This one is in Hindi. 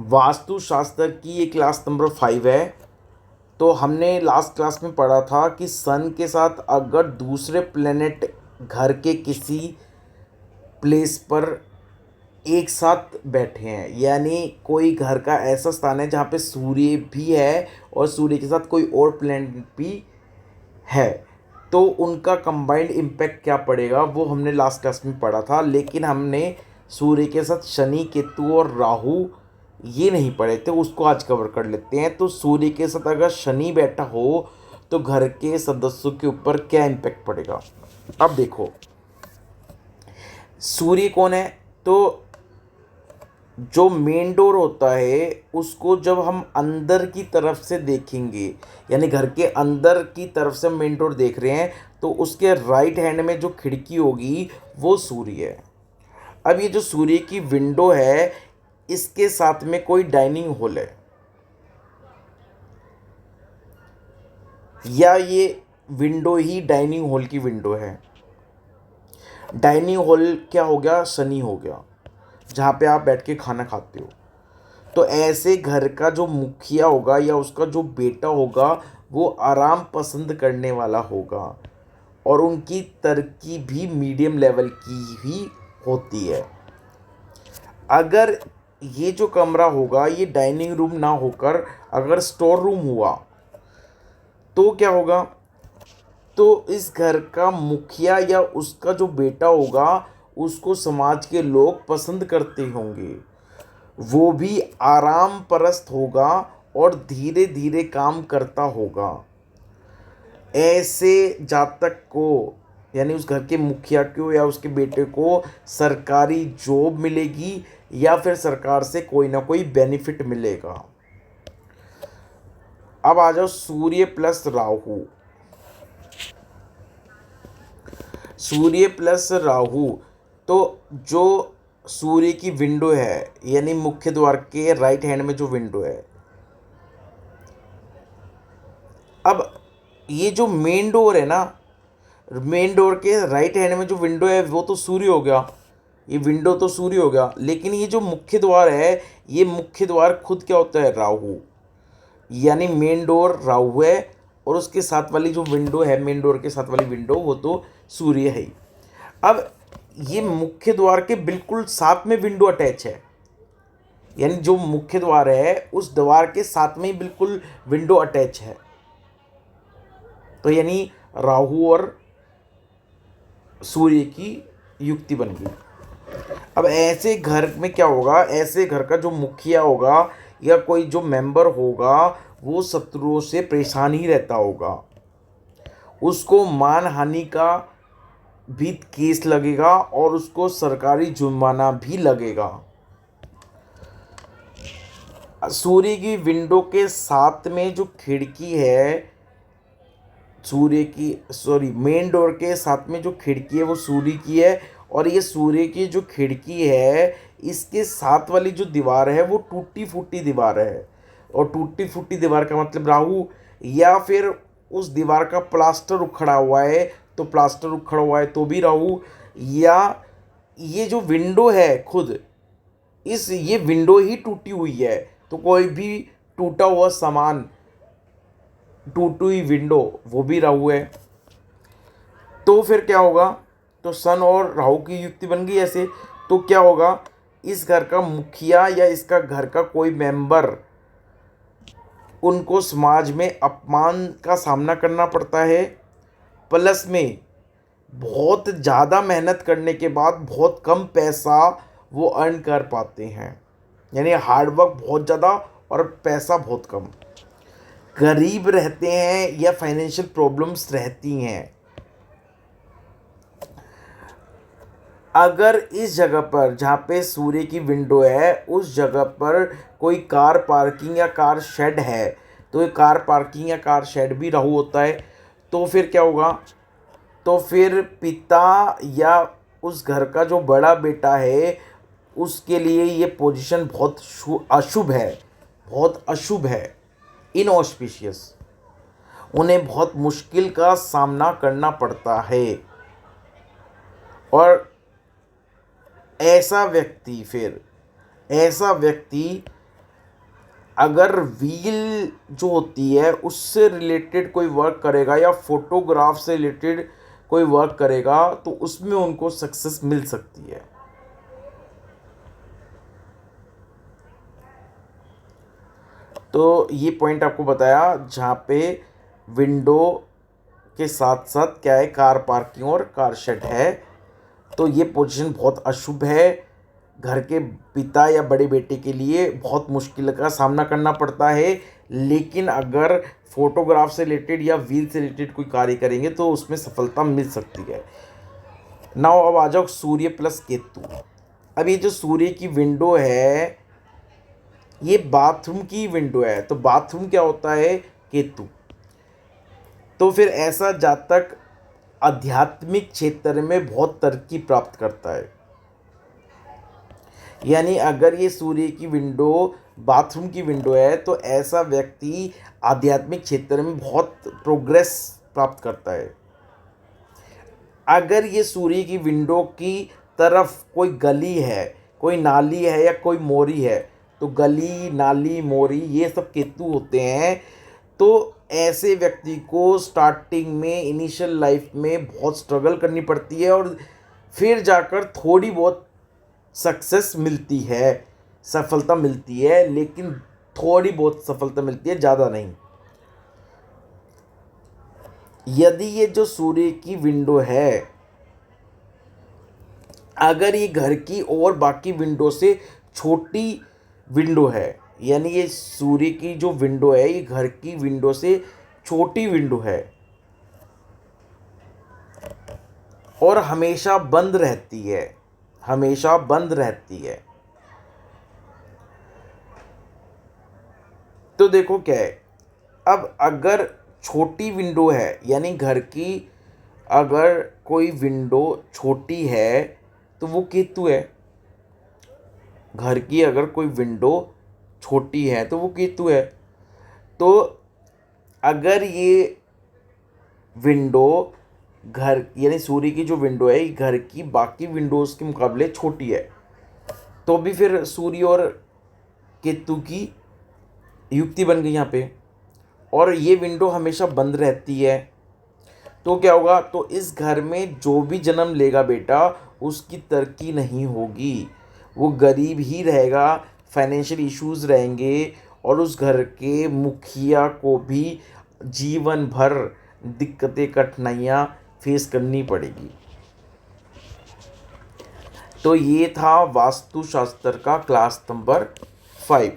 वास्तुशास्त्र की ये क्लास नंबर 5 है। तो हमने लास्ट क्लास में पढ़ा था कि सन के साथ अगर दूसरे प्लेनेट घर के किसी प्लेस पर एक साथ बैठे हैं, यानी कोई घर का ऐसा स्थान है जहाँ पे सूर्य भी है और सूर्य के साथ कोई और प्लेनेट भी है, तो उनका कंबाइंड इम्पैक्ट क्या पड़ेगा वो हमने लास्ट क्लास में पढ़ा था। लेकिन हमने सूर्य के साथ शनि, केतु और राहु ये नहीं पढ़े थे, उसको आज कवर कर लेते हैं। तो सूर्य के साथ अगर शनि बैठा हो तो घर के सदस्यों के ऊपर क्या इम्पैक्ट पड़ेगा। अब देखो, सूर्य कौन है, तो जो मेन डोर होता है उसको जब हम अंदर की तरफ से देखेंगे, यानी घर के अंदर की तरफ से मेन डोर देख रहे हैं, तो उसके राइट हैंड में जो खिड़की होगी वो सूर्य है। अब ये जो सूर्य की विंडो है, इसके साथ में कोई डाइनिंग हॉल है, या ये विंडो ही डाइनिंग हॉल की विंडो है। डाइनिंग हॉल क्या हो गया, शनि हो गया, जहाँ पे आप बैठ के खाना खाते हो। तो ऐसे घर का जो मुखिया होगा या उसका जो बेटा होगा वो आराम पसंद करने वाला होगा, और उनकी तरक्की भी मीडियम लेवल की ही होती है। अगर ये जो कमरा होगा ये डाइनिंग रूम ना होकर अगर स्टोर रूम हुआ तो क्या होगा, तो इस घर का मुखिया या उसका जो बेटा होगा उसको समाज के लोग पसंद करते होंगे। वो भी आराम परस्त होगा और धीरे धीरे काम करता होगा। ऐसे जातक को, यानी उस घर के मुखिया को या उसके बेटे को सरकारी जॉब मिलेगी या फिर सरकार से कोई ना कोई बेनिफिट मिलेगा। अब आ जाओ सूर्य प्लस राहु। सूर्य प्लस राहु, तो जो सूर्य की विंडो है, यानी मुख्य द्वार के राइट हैंड में जो विंडो है, अब ये जो मेन डोर है ना, मेन डोर के राइट हैंड में जो विंडो है वो तो सूर्य हो गया, ये विंडो तो सूर्य हो गया। लेकिन ये जो मुख्य द्वार है, ये मुख्य द्वार खुद क्या होता है, राहु, यानी मेन डोर राहु है, और उसके साथ वाली जो विंडो है, मेन डोर के साथ वाली विंडो, वो तो सूर्य है ही। अब ये मुख्य द्वार के बिल्कुल साथ में विंडो अटैच है, यानी जो मुख्य द्वार है उस द्वार के साथ में ही बिल्कुल विंडो अटैच है। तो यानी राहु और सूर्य की युक्ति बन गई। अब ऐसे घर में क्या होगा, ऐसे घर का जो मुखिया होगा या कोई जो मेंबर होगा वो शत्रुओं से परेशान ही रहता होगा, उसको मान हानि का भी केस लगेगा और उसको सरकारी जुर्माना भी लगेगा। सूर्य की विंडो के साथ में जो खिड़की है, सूर्य की सॉरी मेन डोर के साथ में जो खिड़की है वो सूर्य की है, और ये सूर्य की जो खिड़की है इसके साथ वाली जो दीवार है वो टूटी फूटी दीवार है। और टूटी फूटी दीवार का मतलब राहु, या फिर उस दीवार का प्लास्टर उखड़ा हुआ है, तो प्लास्टर उखड़ा हुआ है तो भी राहु, या ये जो विंडो है खुद, इस ये विंडो ही टूटी हुई है, तो कोई भी टूटा हुआ सामान, टूटी हुई विंडो, वो भी राहु है। तो फिर क्या होगा, तो सन और राहु की युक्ति बन गई ऐसे। तो क्या होगा, इस घर का मुखिया या इसका घर का कोई मेंबर, उनको समाज में अपमान का सामना करना पड़ता है, प्लस में बहुत ज़्यादा मेहनत करने के बाद बहुत कम पैसा वो अर्न कर पाते हैं, यानी हार्डवर्क बहुत ज़्यादा और पैसा बहुत कम। गरीब रहते हैं या फाइनेंशियल प्रॉब्लम्स रहती हैं। अगर इस जगह पर जहाँ पे सूर्य की विंडो है उस जगह पर कोई कार पार्किंग या कार शेड है, तो ये कार पार्किंग या कार शेड भी राहु होता है। तो फिर क्या होगा, तो फिर पिता या उस घर का जो बड़ा बेटा है उसके लिए ये पोजीशन बहुत अशुभ है, बहुत अशुभ है, इनऑस्पिशियस। उन्हें बहुत मुश्किल का सामना करना पड़ता है। और ऐसा व्यक्ति अगर व्हील जो होती है उससे रिलेटेड कोई वर्क करेगा या फोटोग्राफ से रिलेटेड कोई वर्क करेगा तो उसमें उनको सक्सेस मिल सकती है। तो ये पॉइंट आपको बताया जहाँ पे विंडो के साथ साथ क्या है, कार पार्किंग और कार शेड है। तो ये पोजीशन बहुत अशुभ है। घर के पिता या बड़े बेटे के लिए बहुत मुश्किल का सामना करना पड़ता है, लेकिन अगर फोटोग्राफ से रिलेटेड या व्हील से रिलेटेड कोई कार्य करेंगे तो उसमें सफलता मिल सकती है। नाउ अब आ जाओ सूर्य प्लस केतु। अब ये जो सूर्य की विंडो है ये बाथरूम की विंडो है, तो बाथरूम क्या होता है, केतु। तो फिर ऐसा जातक आध्यात्मिक क्षेत्र में बहुत तरक्की प्राप्त करता है। यानी अगर ये सूर्य की विंडो बाथरूम की विंडो है तो ऐसा व्यक्ति आध्यात्मिक क्षेत्र में बहुत प्रोग्रेस प्राप्त करता है। अगर ये सूर्य की विंडो की तरफ कोई गली है, कोई नाली है या कोई मोरी है, तो गली नाली मोरी ये सब केतु होते हैं। तो ऐसे व्यक्ति को स्टार्टिंग में इनिशियल लाइफ में बहुत स्ट्रगल करनी पड़ती है और फिर जाकर थोड़ी बहुत सक्सेस मिलती है, सफलता मिलती है, लेकिन थोड़ी बहुत सफलता मिलती है, ज़्यादा नहीं। यदि ये जो सूर्य की विंडो है अगर ये घर की और बाकी विंडो से छोटी विंडो है, यानी ये सूर्य की जो विंडो है ये घर की विंडो से छोटी विंडो है और हमेशा बंद रहती है, हमेशा बंद रहती है, तो देखो क्या है। अब अगर छोटी विंडो है यानी घर की अगर कोई विंडो छोटी है तो वो केतु है। घर की अगर कोई विंडो छोटी है तो वो केतु है। तो अगर ये विंडो घर यानी सूर्य की जो विंडो है ये घर की बाकी विंडोज़ के मुकाबले छोटी है तो भी फिर सूर्य और केतु की युक्ति बन गई यहाँ पे। और ये विंडो हमेशा बंद रहती है तो क्या होगा, तो इस घर में जो भी जन्म लेगा बेटा उसकी तरक्की नहीं होगी, वो गरीब ही रहेगा, फाइनेंशियल इश्यूज रहेंगे और उस घर के मुखिया को भी जीवन भर दिक्कतें कठिनाइयाँ फेस करनी पड़ेगी। तो ये था वास्तुशास्त्र का क्लास नंबर 5।